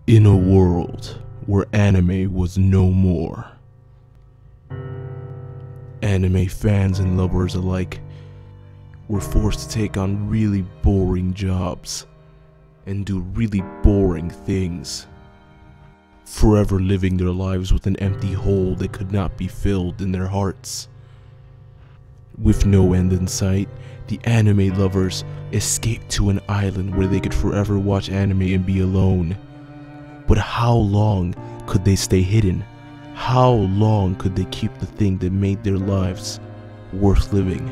In a world where anime was no more, anime fans and lovers alike were forced to take on really boring jobs and do really boring things, forever living their lives with an empty hole that could not be filled in their hearts. With no end in sight, the anime lovers escaped to an island where they could forever watch anime and be alone. But how long could they stay hidden? How long could they keep the thing that made their lives worth living?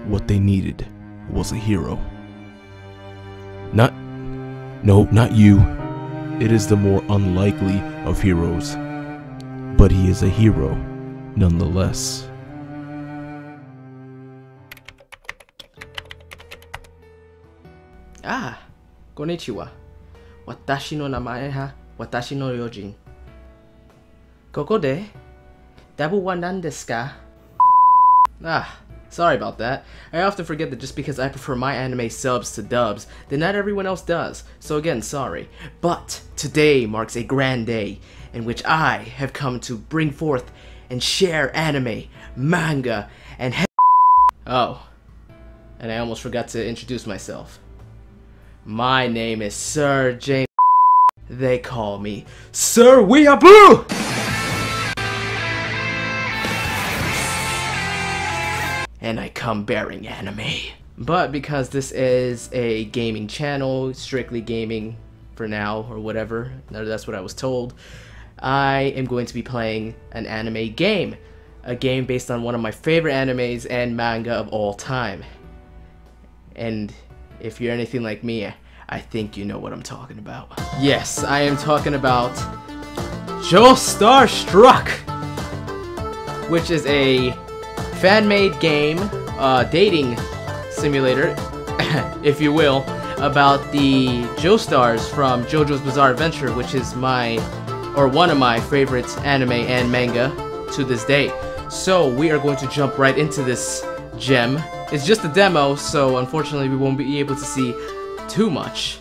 What they needed was a hero. Not you. It is the more unlikely of heroes. But he is a hero, nonetheless. Ah, konnichiwa. Watashi no namae ha watashi no ryojin. Koko de dabu wa nan desu ka? Ah, sorry about that. I often forget that just because I prefer my anime subs to dubs, then not everyone else does. So again, sorry. But today marks a grand day in which I have come to bring forth and share anime, manga, and Oh, and I almost forgot to introduce myself. My name is Sir James. They call me Sir Weeaboo! And I come bearing anime. But because this is a gaming channel, strictly gaming for now or whatever, that's what I was told, I am going to be playing an anime game. A game based on one of my favorite animes and manga of all time. And if you're anything like me, I think you know what I'm talking about. Yes, I am talking about Joestar Struck, which is a fan-made game, dating simulator, if you will, about the Joestars from JoJo's Bizarre Adventure, which is one of my favorite anime and manga to this day. So we are going to jump right into this gem. It's just a demo, so unfortunately we won't be able to see too much.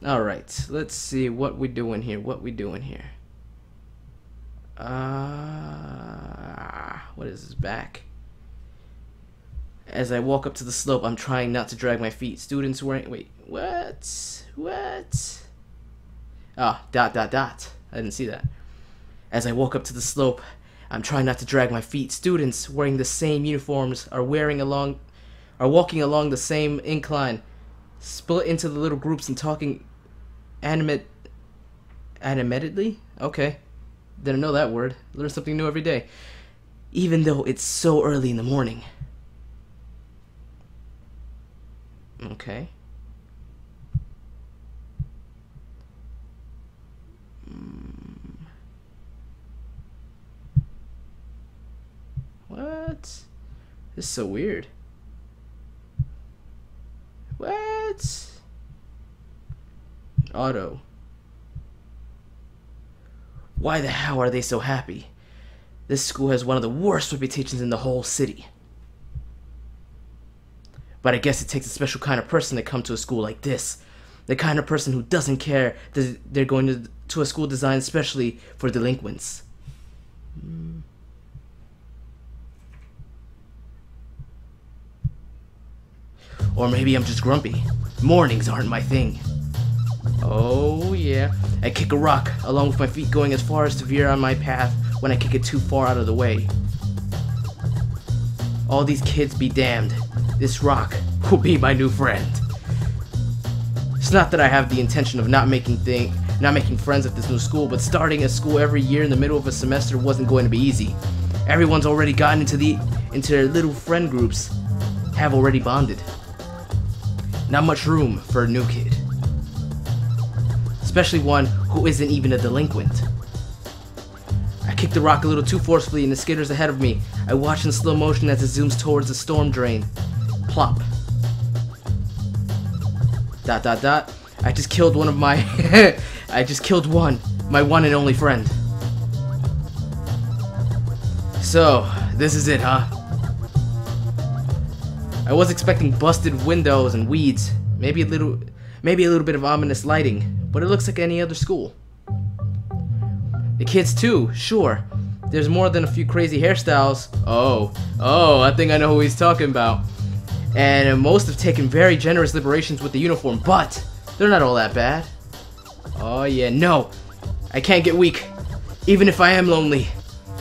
Alright, let's see what we doing here. What is this back? As I walk up to the slope, I'm trying not to drag my feet. Students wearing... Wait, what? Ah, ... I didn't see that. As I walk up to the slope, I'm trying not to drag my feet. Students wearing the same uniforms are walking along the same incline, split into the little groups and talking animatedly? Okay. Didn't know that word. Learn something new every day. Even though it's so early in the morning. Okay. What? This is so weird. What? Auto. Why the hell are they so happy? This school has one of the worst reputations in the whole city. But I guess it takes a special kind of person to come to a school like this. The kind of person who doesn't care that they're going to a school designed especially for delinquents. Or maybe I'm just grumpy. Mornings aren't my thing. Oh yeah. I kick a rock, along with my feet going as far as to veer on my path when I kick it too far out of the way. All these kids be damned. This rock will be my new friend. It's not that I have the intention of not making friends at this new school, but starting a school every year in the middle of a semester wasn't going to be easy. Everyone's already gotten into their little friend groups, have already bonded. Not much room for a new kid. Especially one who isn't even a delinquent. I kicked the rock a little too forcefully and it skitters ahead of me. I watch in slow motion as it zooms towards the storm drain. Plop. ... I just killed one of my... my one and only friend. So, this is it, huh? I was expecting busted windows and weeds. Maybe a Maybe a little bit of ominous lighting, but it looks like any other school. The kids too, sure. There's more than a few crazy hairstyles. Oh, I think I know who he's talking about. And most have taken very generous liberations with the uniform, but they're not all that bad. Oh yeah, no. I can't get weak. Even if I am lonely,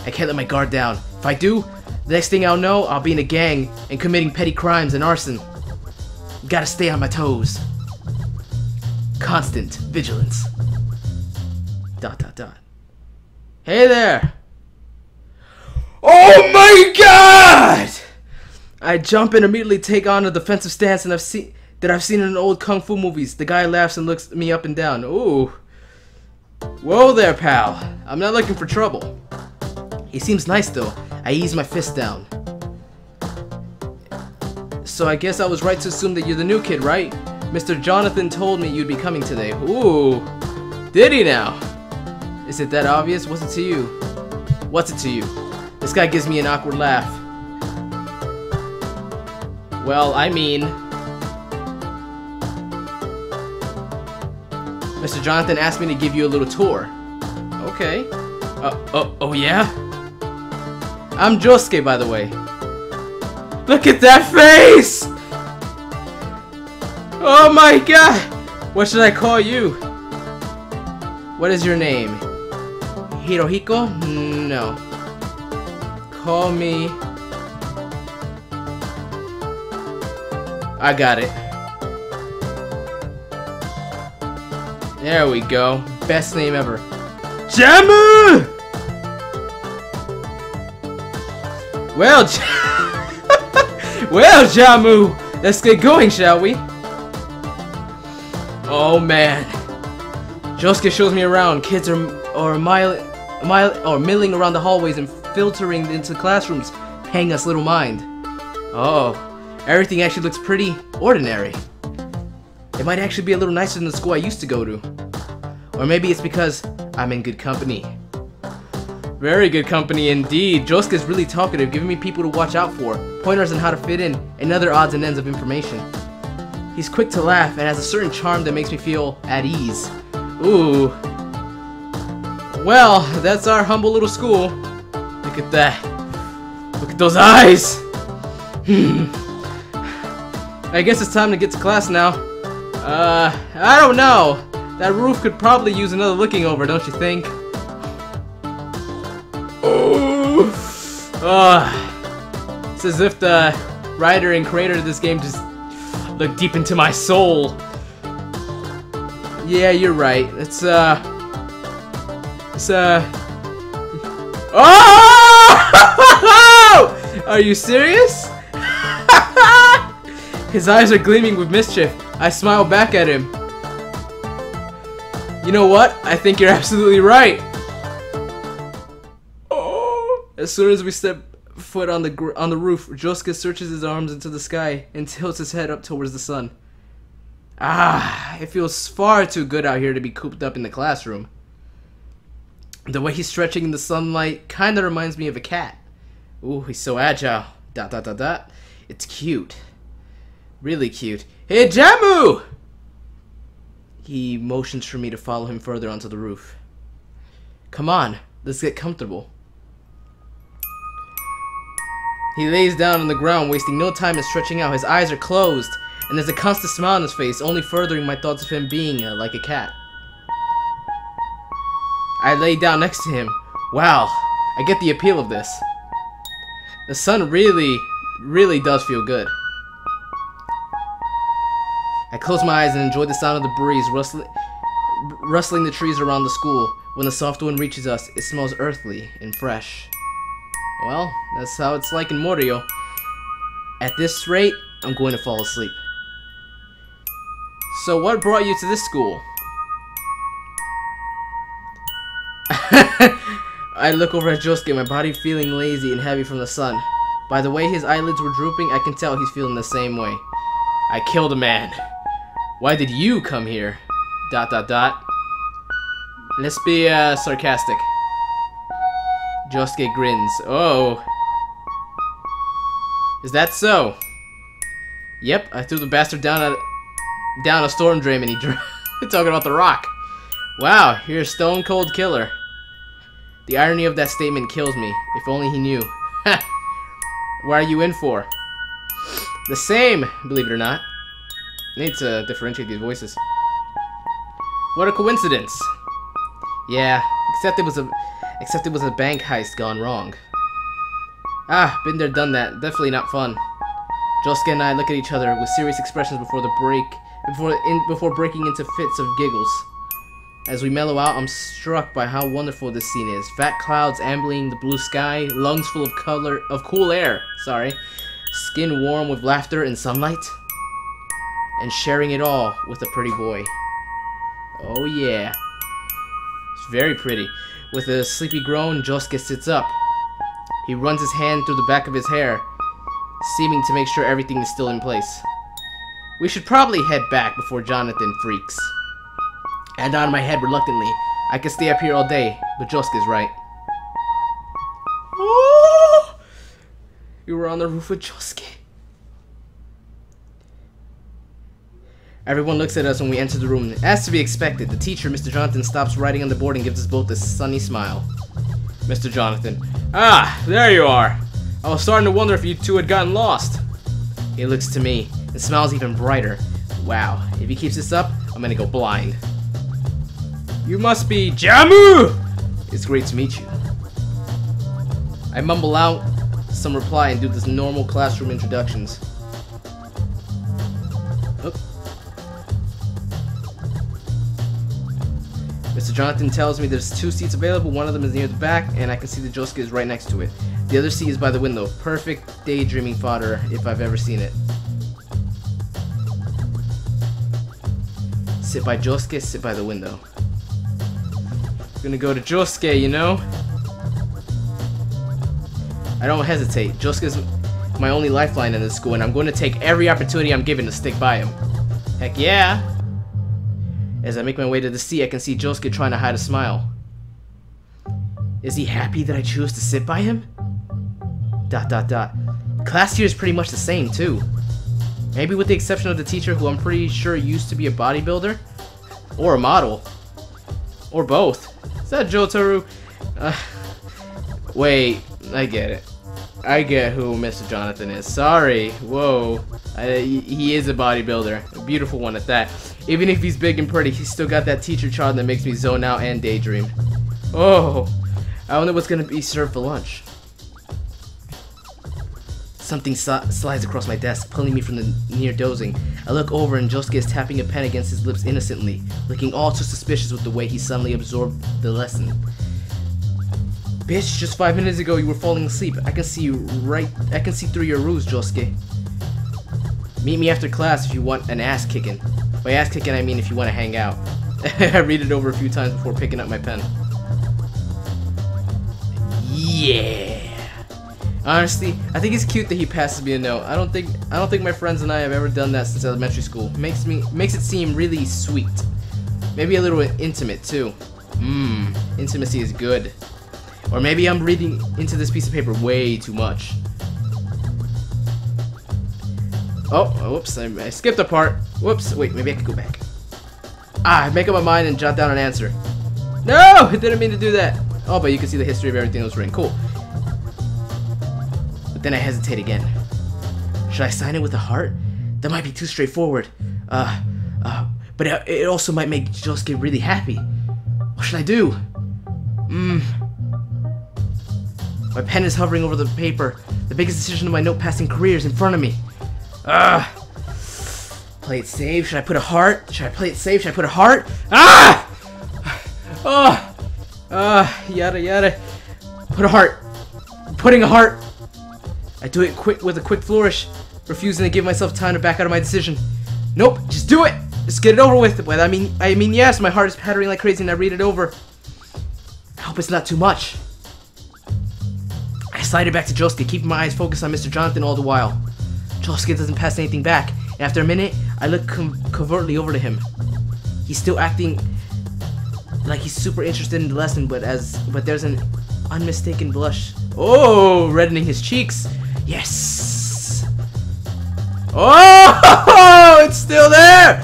I can't let my guard down. If I do, the next thing I'll know, I'll be in a gang and committing petty crimes and arson. Gotta stay on my toes. Constant vigilance. ... Hey there! Oh my god! I jump and immediately take on a defensive stance I've seen in old kung fu movies. The guy laughs and looks me up and down. Ooh. Whoa there, pal. I'm not looking for trouble. He seems nice though. I ease my fist down. So I guess I was right to assume that you're the new kid, right? Mr. Jonathan told me you'd be coming today. Ooh. Did he now? Is it that obvious? What's it to you? What's it to you? This guy gives me an awkward laugh. Well, I mean... Mr. Jonathan asked me to give you a little tour. Okay. Oh yeah? I'm Josuke, by the way. Look at that face! Oh my god! What should I call you? What is your name? Hirohiko? No. Call me... I got it. There we go. Best name ever. Jamu! Well, well, Jamu! Let's get going, shall we? Oh man. Josuke shows me around. Kids are milling around the hallways and filtering into classrooms, paying us little mind. Oh, everything actually looks pretty ordinary. It might actually be a little nicer than the school I used to go to. Or maybe it's because I'm in good company. Very good company indeed. Josuke's really talkative, giving me people to watch out for, pointers on how to fit in, and other odds and ends of information. He's quick to laugh and has a certain charm that makes me feel at ease. Ooh. Well, that's our humble little school. Look at that. Look at those eyes. I guess it's time to get to class now. I don't know. That roof could probably use another looking over, don't you think? It's as if the writer and creator of this game just looked deep into my soul. Yeah, you're right. Oh! Are you serious? His eyes are gleaming with mischief. I smile back at him. You know what? I think you're absolutely right. Oh! As soon as we step foot on the roof, Josuke searches his arms into the sky and tilts his head up towards the sun. Ah, it feels far too good out here to be cooped up in the classroom. The way he's stretching in the sunlight kinda reminds me of a cat. Ooh, he's so agile. ... It's cute. Really cute. Hey, Jamu! He motions for me to follow him further onto the roof. Come on, let's get comfortable. He lays down on the ground, wasting no time in stretching out. His eyes are closed, and there's a constant smile on his face, only furthering my thoughts of him being like a cat. I lay down next to him. Wow, I get the appeal of this. The sun really does feel good. I close my eyes and enjoy the sound of the breeze rustling the trees around the school. When the soft wind reaches us, it smells earthly and fresh. Well, that's how it's like in Morio. At this rate, I'm going to fall asleep. So what brought you to this school? I look over at Josuke, my body feeling lazy and heavy from the sun. By the way his eyelids were drooping, I can tell he's feeling the same way. I killed a man. Why did you come here? ... Let's be sarcastic. Josuke grins. Oh. Is that so? Yep, I threw the bastard down down a storm drain and he talking about The Rock. Wow, you're a stone cold killer. The irony of that statement kills me. If only he knew. What are you in for? The same, believe it or not. I need to differentiate these voices. What a coincidence. Yeah, except it was a bank heist gone wrong. Ah, been there, done that. Definitely not fun. Josuke and I look at each other with serious expressions before breaking into fits of giggles. As we mellow out, I'm struck by how wonderful this scene is. Fat clouds ambling the blue sky, lungs full of cool air, skin warm with laughter and sunlight, and sharing it all with a pretty boy. Oh yeah. It's very pretty. With a sleepy groan, Josuke sits up. He runs his hand through the back of his hair, seeming to make sure everything is still in place. We should probably head back before Jonathan freaks. I nod my head reluctantly. I could stay up here all day, but Josuke's right. Oh! You were on the roof with Josuke. Everyone looks at us when we enter the room. As to be expected, the teacher, Mr. Jonathan, stops writing on the board and gives us both a sunny smile. Mr. Jonathan. Ah, there you are. I was starting to wonder if you two had gotten lost. He looks to me and smiles even brighter. Wow, if he keeps this up, I'm gonna go blind. You must be Jamu! It's great to meet you. I mumble out some reply and do this normal classroom introductions. Oh. Mr. Jonathan tells me there's 2 seats available. One of them is near the back, and I can see that Josuke is right next to it. The other seat is by the window. Perfect daydreaming fodder if I've ever seen it. Sit by Josuke, sit by the window. Gonna go to Josuke, you know? I don't hesitate. Josuke's my only lifeline in this school, and I'm going to take every opportunity I'm given to stick by him. Heck yeah! As I make my way to the seat, I can see Josuke trying to hide a smile. Is he happy that I choose to sit by him? ... Class here is pretty much the same, too. Maybe with the exception of the teacher, who I'm pretty sure used to be a bodybuilder? Or a model. Or both. Is that Jotaro? Wait, I get it. I get who Mr. Jonathan is. Sorry. Whoa. He is a bodybuilder. A beautiful one at that. Even if he's big and pretty, he's still got that teacher charm that makes me zone out and daydream. Oh. I wonder what's gonna be served for lunch. Something slides across my desk, pulling me from the near dozing. I look over and Josuke is tapping a pen against his lips innocently, looking all too suspicious with the way he suddenly absorbed the lesson. Bitch, just 5 minutes ago you were falling asleep. I can see through your ruse, Josuke. Meet me after class if you want an ass kicking. By ass kicking I mean if you want to hang out. I read it over a few times before picking up my pen. Yeah. Honestly, I think it's cute that he passes me a note. I don't think my friends and I have ever done that since elementary school. Makes it seem really sweet. Maybe a little intimate too. Intimacy is good. Or maybe I'm reading into this piece of paper way too much. Oh, whoops, I skipped a part. Whoops, wait, maybe I could go back. I make up my mind and jot down an answer. No, I didn't mean to do that. Oh, but you can see the history of everything that was written. Cool. But then I hesitate again. Should I sign it with a heart? That might be too straightforward. But it also might make Josuke really happy. What should I do? My pen is hovering over the paper. The biggest decision of my note-passing career is in front of me. Play it safe. Should I put a heart? Should I play it safe? Should I put a heart? Yada yada. Put a heart. Putting a heart. I do it with a quick flourish, refusing to give myself time to back out of my decision. Nope, just do it. Just get it over with. But I mean, yes. My heart is pattering like crazy, and I read it over. I hope it's not too much. I slide it back to Josuke, keeping my eyes focused on Mr. Jonathan all the while. Josuke doesn't pass anything back. After a minute, I look covertly over to him. He's still acting like he's super interested in the lesson, but there's an unmistakable blush. Oh, reddening his cheeks. Yes. Oh, it's still there.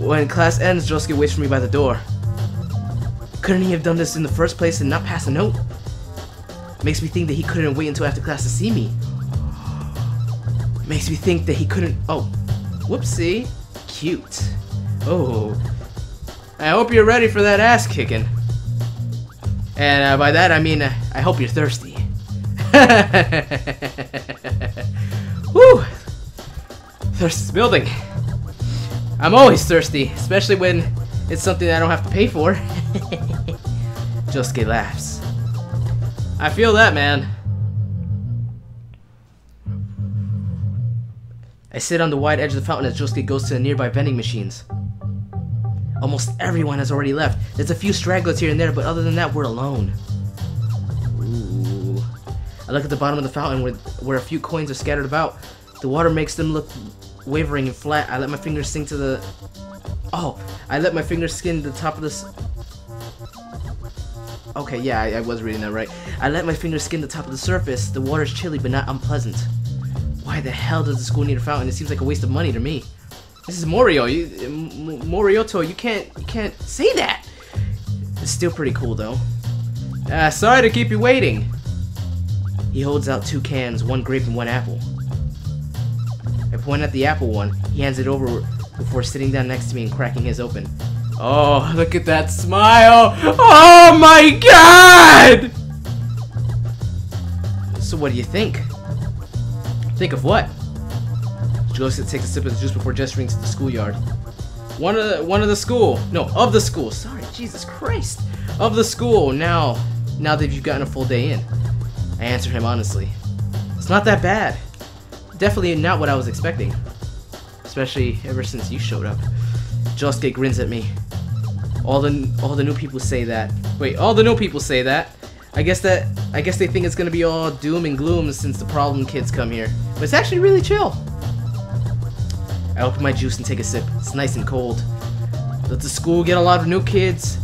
When class ends, Josuke waits for me by the door. Couldn't he have done this in the first place and not pass a note? Makes me think that he couldn't wait until after class to see me. Makes me think that he couldn't... Oh, whoopsie. Cute. Oh. I hope you're ready for that ass kicking. And by that I mean, I hope you're thirsty. Woo! Thirst is building. I'm always thirsty, especially when it's something I don't have to pay for. Josuke laughs. I feel that, man. I sit on the wide edge of the fountain as Josuke goes to the nearby vending machines. Almost everyone has already left. There's a few stragglers here and there, but other than that, we're alone. Ooh. I look at the bottom of the fountain where a few coins are scattered about. The water makes them look wavering and flat. I let my fingers sink to the... Oh! I let my fingers skin the top of this... Okay, yeah, I was reading that right. I let my fingers skin the top of the surface. The water's chilly, but not unpleasant. Why the hell does the school need a fountain? It seems like a waste of money to me. This is Morio. Morioto, you can't say that. It's still pretty cool though. Sorry to keep you waiting. He holds out 2 cans, 1 grape and 1 apple. I point at the apple one. He hands it over before sitting down next to me and cracking his open. Oh, look at that smile! Oh my god! So what do you think? Think of what? Joseph takes a sip of the juice before gesturing to the schoolyard. One of the school. No, of the school. Sorry, Jesus Christ. Of the school. Now that you've gotten a full day in. I answer him honestly. It's not that bad. Definitely not what I was expecting. Especially ever since you showed up. Josuke grins at me. All the new people say that. Wait, all the new people say that. I guess they think it's gonna be all doom and gloom since the problem kids come here. But it's actually really chill. I open my juice and take a sip. It's nice and cold. Does the school get a lot of new kids?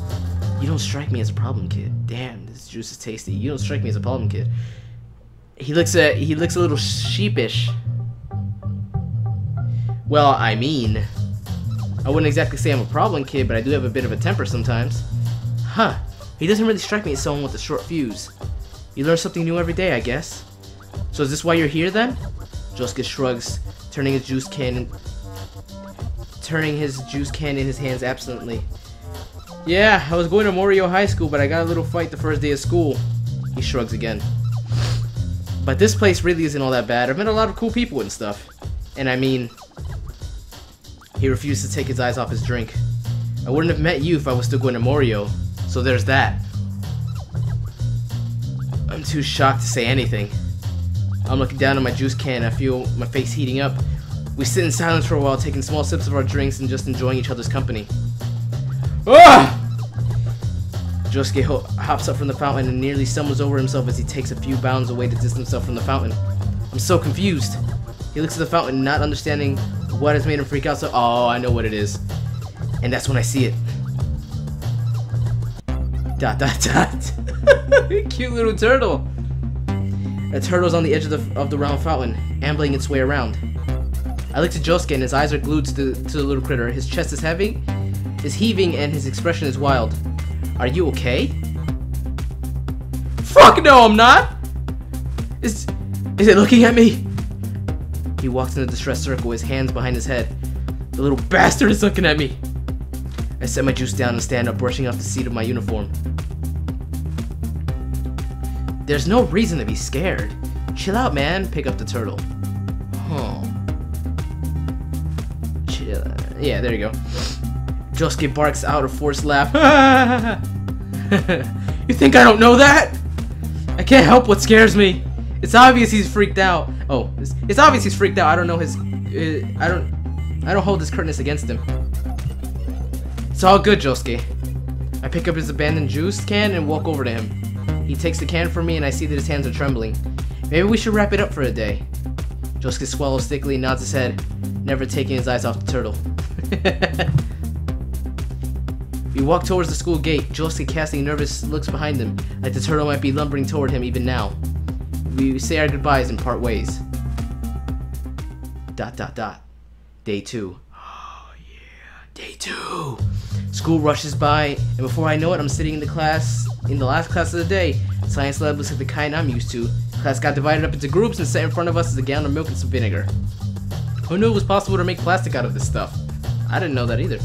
You don't strike me as a problem kid. Damn, this juice is tasty. You don't strike me as a problem kid. He looks a little sheepish. Well, I mean, I wouldn't exactly say I'm a problem kid, but I do have a bit of a temper sometimes. Huh. He doesn't really strike me as someone with a short fuse. You learn something new every day, I guess. So is this why you're here then? Josuke shrugs, turning his juice can in his hands absently. Yeah, I was going to Morio High School, but I got a little fight the first day of school. He shrugs again. But this place really isn't all that bad. I've met a lot of cool people and stuff. And I mean... He refused to take his eyes off his drink. I wouldn't have met you if I was still going to Morio. So there's that. I'm too shocked to say anything. I'm looking down at my juice can. I feel my face heating up. We sit in silence for a while, taking small sips of our drinks and just enjoying each other's company. Ah! Josuke hops up from the fountain and nearly stumbles over himself as he takes a few bounds away to distance himself from the fountain. I'm so confused. He looks at the fountain, not understanding what has made him freak out so— Oh, I know what it is. And that's when I see it. ... Cute little turtle. A turtle's on the edge of the round fountain, ambling its way around. I look to Josuke and his eyes are glued to the little critter. His chest is heaving, is heaving, and his expression is wild. Are you okay? Fuck no, I'm not! Is it looking at me? He walks in a distressed circle, his hands behind his head. The little bastard is looking at me. I set my juice down and stand up, brushing off the seat of my uniform. There's no reason to be scared. Chill out, man. Pick up the turtle. Huh. Chill. Yeah, there you go. Josuke barks out a forced laugh. You think I don't know that? I can't help what scares me. It's obvious he's freaked out. Oh, it's obvious he's freaked out. I don't know his... I don't hold his curtness against him. It's all good, Josuke. I pick up his abandoned juice can and walk over to him. He takes the can from me and I see that his hands are trembling. Maybe we should wrap it up for a day. Josuke swallows thickly and nods his head, never taking his eyes off the turtle. We walk towards the school gate, Josuke casting nervous looks behind him, like the turtle might be lumbering toward him even now. We say our goodbyes and part ways. ... Day 2. Oh yeah, day Me too. School rushes by, and before I know it, I'm sitting in the last class of the day. Science lab looks like the kind I'm used to. Class got divided up into groups, and set in front of us is a gallon of milk and some vinegar. Who knew it was possible to make plastic out of this stuff? I didn't know that either.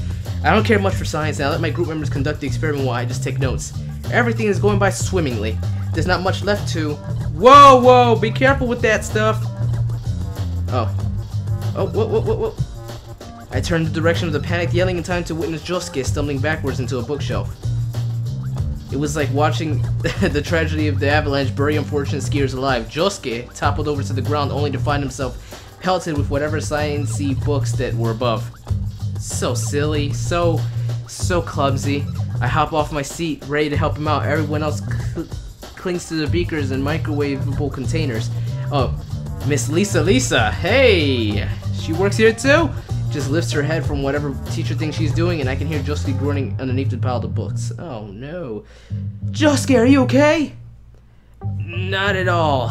I don't care much for science, and I let my group members conduct the experiment while I just take notes. Everything is going by swimmingly. There's not much left to... Whoa, whoa, be careful with that stuff. Oh. Oh, whoa. I turned the direction of the panicked yelling in time to witness Josuke stumbling backwards into a bookshelf. It was like watching the tragedy of the avalanche bury unfortunate skiers alive. Josuke toppled over to the ground only to find himself pelted with whatever science-y books that were above. So silly, so clumsy. I hop off my seat, ready to help him out. Everyone else clings to the beakers and microwavable containers. Oh, Miss Lisa, hey! She works here too? Just lifts her head from whatever teacher thinks she's doing, and I can hear Josuke groaning underneath the pile of books. Oh no. Josuke, are you okay? Not at all.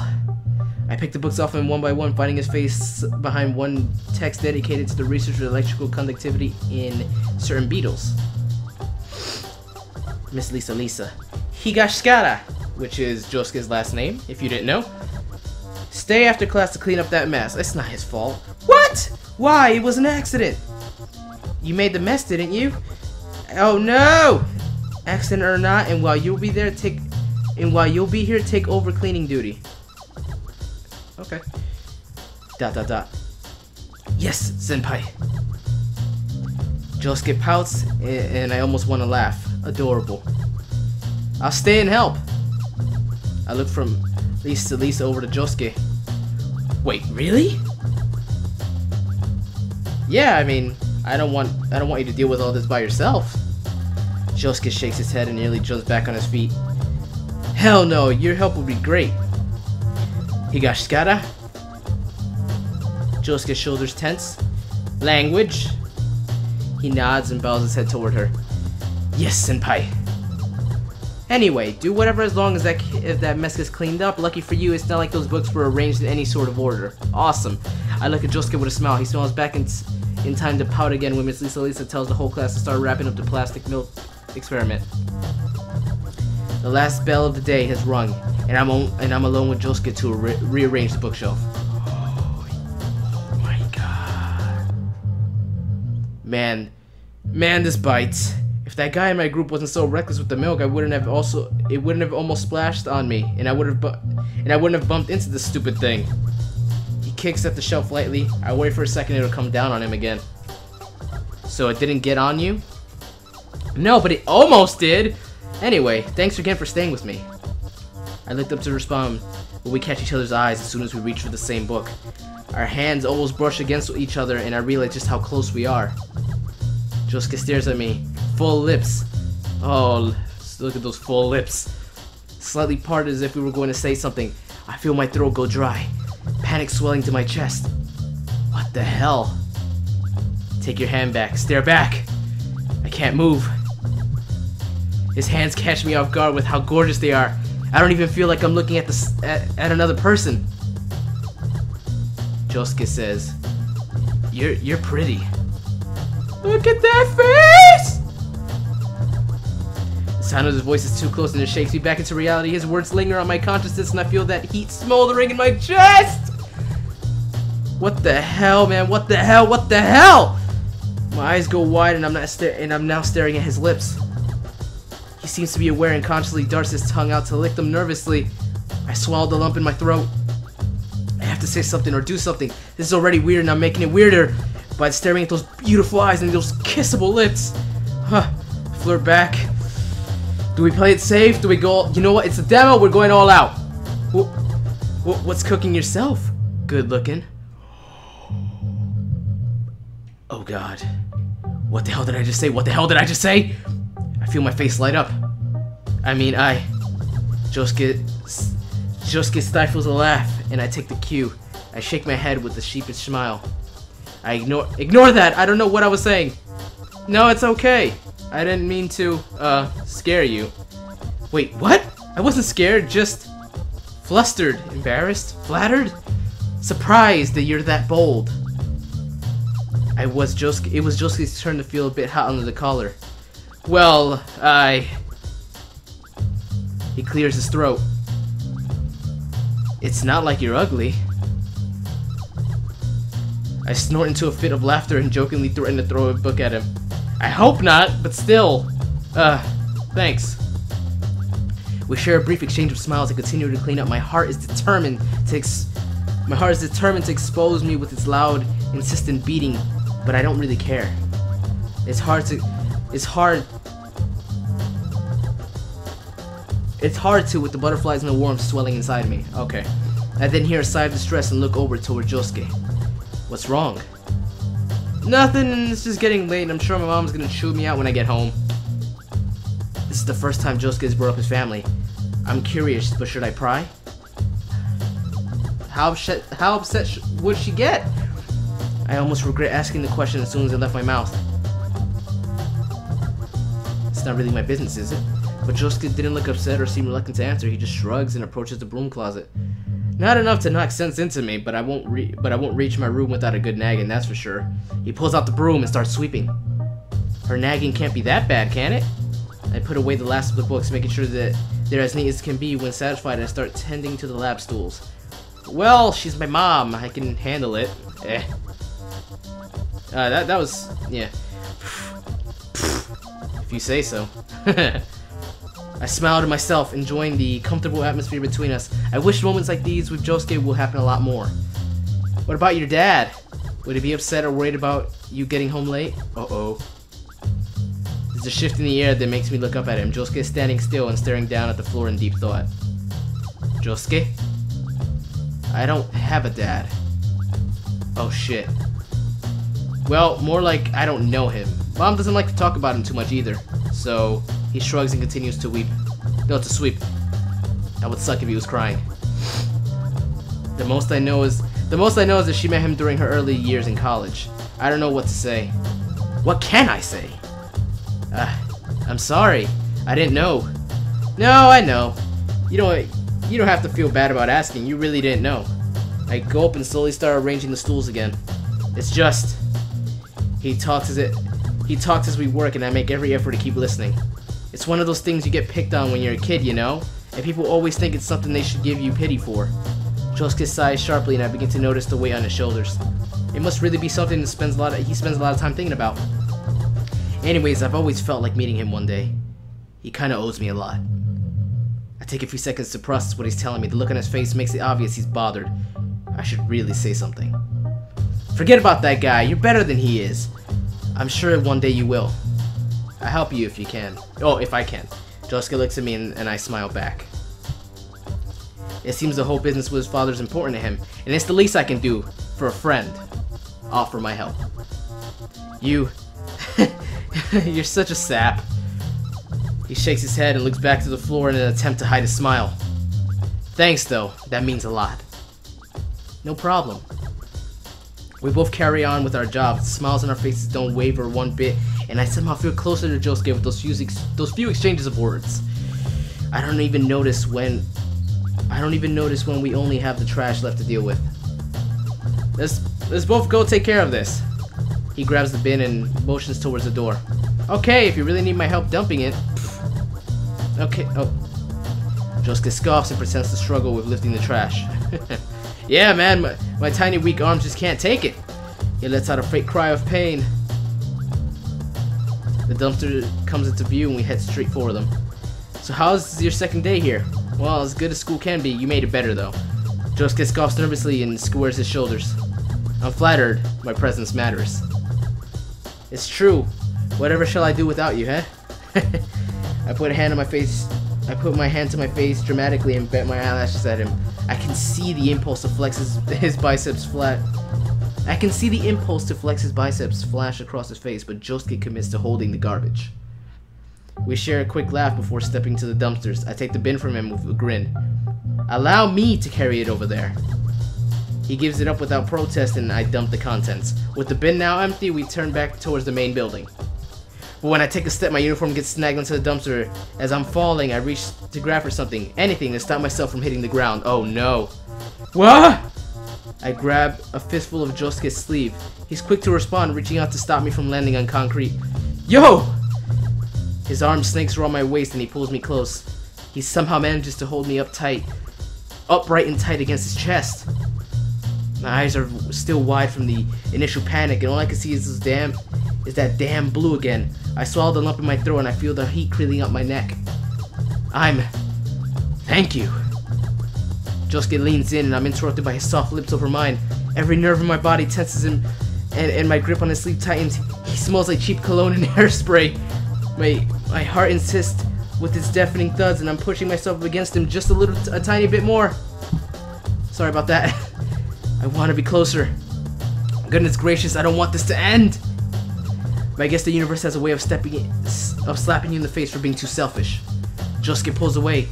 I picked the books off him one by one, finding his face behind one text dedicated to the research of electrical conductivity in certain beetles. Miss Lisa. Higashikata, which is Josuke's last name, if you didn't know. Stay after class to clean up that mess. It's not his fault. What? Why? It was an accident. You made the mess, didn't you? Oh no! Accident or not, and while you'll be here, take over cleaning duty. Okay. ... Yes, senpai. Josuke pouts, and I almost want to laugh. Adorable. I'll stay and help. I look from Lisa over to Josuke. Wait, really? Yeah, I mean, I don't want you to deal with all this by yourself. Josuke shakes his head and nearly jumps back on his feet. Hell no, your help would be great. Higashikata? Josuke's shoulders tense. Language? He nods and bows his head toward her. Yes, senpai. Anyway, do whatever as long as if that mess gets cleaned up. Lucky for you, it's not like those books were arranged in any sort of order. Awesome. I look at Josuke with a smile. He smiles back in time to pout again when Miss Lisa tells the whole class to start wrapping up the plastic milk experiment. The last bell of the day has rung, and I'm alone with Josuke to rearrange the bookshelf. Oh my god. Man, this bites. If that guy in my group wasn't so reckless with the milk, it wouldn't have almost splashed on me, and I wouldn't have bumped into this stupid thing. He kicks at the shelf lightly. I wait for a second, it'll come down on him again. So it didn't get on you? No, but it almost did! Anyway, thanks again for staying with me. I looked up to respond, but we catch each other's eyes as soon as we reach for the same book. Our hands almost brush against each other, and I realize just how close we are. Josuke stares at me. Full lips. Oh, look at those full lips. Slightly parted as if we were going to say something. I feel my throat go dry. Panic swelling to my chest. What the hell? Take your hand back. Stare back. I can't move. His hands catch me off guard with how gorgeous they are. I don't even feel like I'm looking at another person. Josuke says, You're pretty. Look at that face! The sound of his voice is too close and it shakes me back into reality. His words linger on my consciousness and I feel that heat smoldering in my chest! What the hell, man? What the hell? What the hell? My eyes go wide and I'm now staring at his lips. He seems to be aware and consciously darts his tongue out to lick them nervously. I swallowed the lump in my throat. I have to say something or do something. This is already weird and I'm making it weirder by staring at those beautiful eyes and those kissable lips. Huh. Flirt back. Do we play it safe? Do we go... You know what? It's a demo. We're going all out. What's cooking yourself? Good looking. Oh god. What the hell did I just say? What the hell did I just say? I feel my face light up. Josuke stifles a laugh, and I take the cue. I shake my head with a sheepish smile. I ignore that! I don't know what I was saying! No, it's okay. I didn't mean to, scare you. Wait, what? I wasn't scared, just... flustered, embarrassed, flattered? Surprised that you're that bold. It was Josuke's turn to feel a bit hot under the collar. Well, He clears his throat. It's not like you're ugly. I snort into a fit of laughter and jokingly threaten to throw a book at him. I hope not, but still. Thanks. We share a brief exchange of smiles and continue to clean up. My heart is determined to expose me with its loud, insistent beating, but I don't really care. It's hard to with the butterflies and the worms swelling inside me. Okay. I then hear a sigh of distress and look over toward Josuke. What's wrong? Nothing, it's just getting late and I'm sure my mom's gonna chew me out when I get home. This is the first time Josuke has brought up his family. I'm curious, but should I pry? How upset would she get? I almost regret asking the question as soon as it left my mouth. It's not really my business, is it? But Josuke didn't look upset or seem reluctant to answer. He just shrugs and approaches the broom closet. Not enough to knock sense into me, but I won't reach my room without a good nagging, that's for sure. He pulls out the broom and starts sweeping. Her nagging can't be that bad, can it? I put away the last of the books, making sure that they're as neat as can be. When satisfied, I start tending to the lab stools. Well, she's my mom. I can handle it. That was, yeah. If you say so. I smiled to myself, enjoying the comfortable atmosphere between us. I wish moments like these with Josuke will happen a lot more. What about your dad? Would he be upset or worried about you getting home late? Uh-oh. There's a shift in the air that makes me look up at him. Josuke is standing still and staring down at the floor in deep thought. Josuke? I don't have a dad. Oh shit. Well, more like I don't know him. Mom doesn't like to talk about him too much either. So he shrugs and continues to sweep. That would suck if he was crying. The most I know is that she met him during her early years in college. I don't know what to say. What can I say? I'm sorry. I didn't know. No, I know. You don't have to feel bad about asking. You really didn't know. I go up and slowly start arranging the stools again. It's just he talks as we work, and I make every effort to keep listening. It's one of those things you get picked on when you're a kid, you know? And people always think it's something they should give you pity for. Josuke sighs sharply, and I begin to notice the weight on his shoulders. It must really be something that he spends a lot of time thinking about. Anyways, I've always felt like meeting him one day. He kinda owes me a lot. I take a few seconds to process what he's telling me. The look on his face makes it obvious he's bothered. I should really say something. Forget about that guy. You're better than he is. I'm sure one day you will. I'll help you if you can. Oh, if I can. Josuke looks at me and I smile back. It seems the whole business with his father is important to him, and it's the least I can do for a friend. Offer my help. You're such a sap. He shakes his head and looks back to the floor in an attempt to hide a smile. Thanks, though. That means a lot. No problem. We both carry on with our jobs. The smiles on our faces don't waver one bit, and I somehow feel closer to Josuke with those few exchanges of words. I don't even notice when we only have the trash left to deal with. Let's both go take care of this. He grabs the bin and motions towards the door. Okay, if you really need my help dumping it. Okay. Oh. Josuke scoffs and pretends to struggle with lifting the trash. Yeah, man, my tiny weak arms just can't take it. He lets out a fake cry of pain. The dumpster comes into view and we head straight for them. So how's your second day here? Well, as good as school can be. You made it better, though. Josuke scoffs nervously and squares his shoulders. I'm flattered my presence matters. It's true. Whatever shall I do without you, huh? I put my hand to my face dramatically and bent my eyelashes at him. I can see the impulse to flex his biceps flat. I can see the impulse to flex his biceps flash across his face, but Josuke commits to holding the garbage. We share a quick laugh before stepping to the dumpsters. I take the bin from him with a grin. Allow me to carry it over there. He gives it up without protest and I dump the contents. With the bin now empty, we turn back towards the main building. But when I take a step, my uniform gets snagged onto the dumpster. As I'm falling, I reach to grab for something, anything to stop myself from hitting the ground. Oh no. What? I grab a fistful of Josuke's sleeve. He's quick to respond, reaching out to stop me from landing on concrete. Yo! His arm snakes around my waist and he pulls me close. He somehow manages to hold me upright and tight against his chest. My eyes are still wide from the initial panic, and all I can see is that damn blue again. I swallowed a lump in my throat and I feel the heat creeping up my neck. Thank you. Josuke leans in and I'm interrupted by his soft lips over mine. Every nerve in my body tenses him and my grip on his sleeve tightens. He smells like cheap cologne and hairspray. My heart insists with its deafening thuds and I'm pushing myself against him just a tiny bit more. Sorry about that. I want to be closer. Goodness gracious, I don't want this to end. But I guess the universe has a way of slapping you in the face for being too selfish. Josuke pulls away,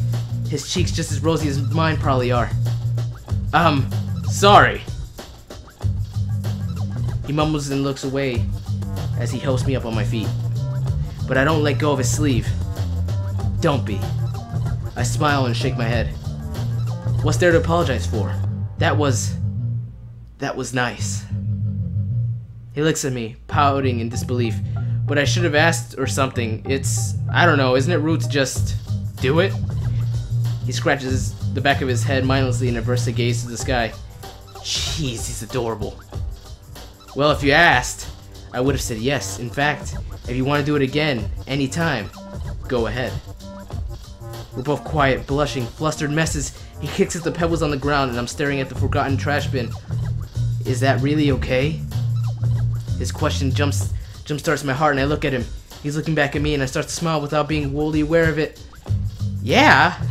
his cheeks just as rosy as mine probably are. Sorry. He mumbles and looks away as he helps me up on my feet. But I don't let go of his sleeve. Don't be. I smile and shake my head. What's there to apologize for? That was nice. He looks at me, pouting in disbelief. But I should have asked or something. I don't know, isn't it rude to just do it? He scratches the back of his head mindlessly and averts a gaze to the sky. Jeez, he's adorable. Well, if you asked, I would have said yes. In fact, if you want to do it again, anytime, go ahead. We're both quiet, blushing, flustered messes. He kicks at the pebbles on the ground and I'm staring at the forgotten trash bin. Is that really okay? His question jumpstarts my heart and I look at him. He's looking back at me and I start to smile without being wholly aware of it. Yeah?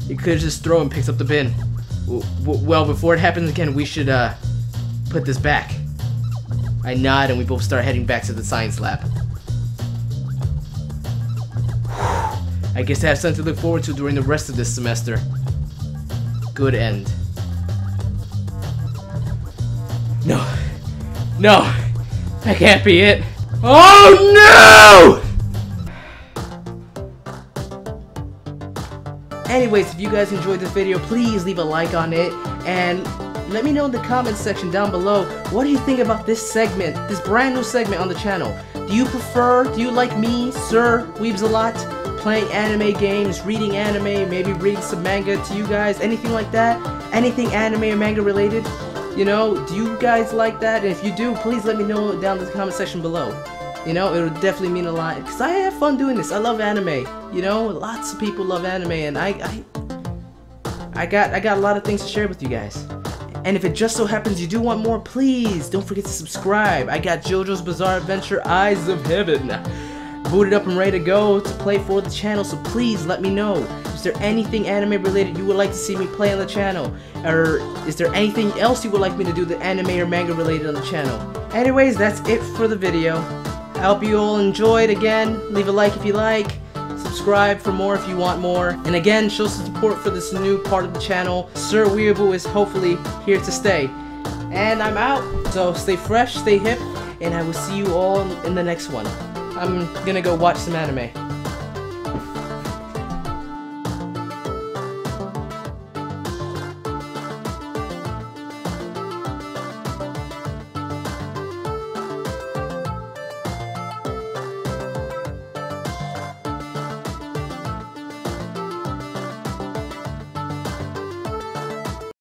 He could just throw and picks up the bin. Well, before it happens again, we should put this back. I nod and we both start heading back to the science lab. I guess I have something to look forward to during the rest of this semester. Good end. No, that can't be it. Oh no! Anyways, if you guys enjoyed this video, please leave a like on it and let me know in the comments section down below, what do you think about this segment, this brand new segment on the channel? Do you like me, Sir Weebs a lot, playing anime games, reading anime, maybe reading some manga to you guys, anything like that? Anything anime or manga related? You know, do you guys like that? And if you do, please let me know down in the comment section below. You know, it would definitely mean a lot, because I have fun doing this. I love anime. You know, lots of people love anime, and I got a lot of things to share with you guys. And if it just so happens you do want more, please don't forget to subscribe. I got JoJo's Bizarre Adventure Eyes of Heaven booted up and ready to go to play for the channel, so please let me know. Is there anything anime related you would like to see me play on the channel? Or is there anything else you would like me to do that anime or manga related on the channel? Anyways, that's it for the video. I hope you all enjoyed. Again, leave a like if you like. Subscribe for more if you want more. And again, show some support for this new part of the channel. Sir Weeaboo is hopefully here to stay. And I'm out. So stay fresh, stay hip, and I will see you all in the next one. I'm gonna go watch some anime.